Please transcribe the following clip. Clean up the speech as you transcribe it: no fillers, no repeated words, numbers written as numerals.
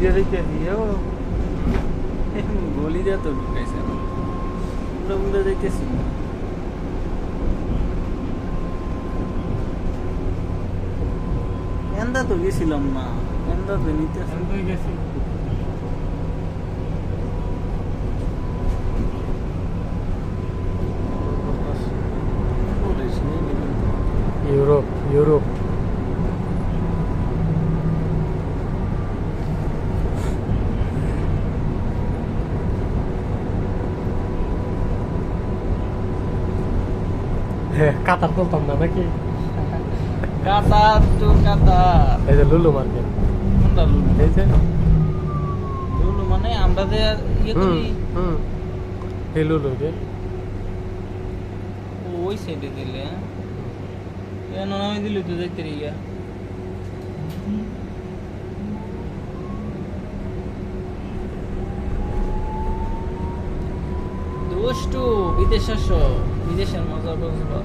দিয়ে রেখেছি ও গলি দিয়ে তো ঢুকাইছে আমরা বুঝে যাইতেছি এন্দা তো গেছিলাম না এন্দা তো নিতে গেছি ইউরোপ ইউরোপ কাতার বলতাম না নাকি কাতার তো কাতার এই যে লুলু মার্কেট কোনটা লুলু এই যে লুলু মানে আমরা যে ইয়ে করি এই লুলু যে ওই সাইডে দিলে কেন আমি দিলি তো দেখতে রিয়া দুষ্টু বিদেশ আসো বিদেশের মজা বুঝবা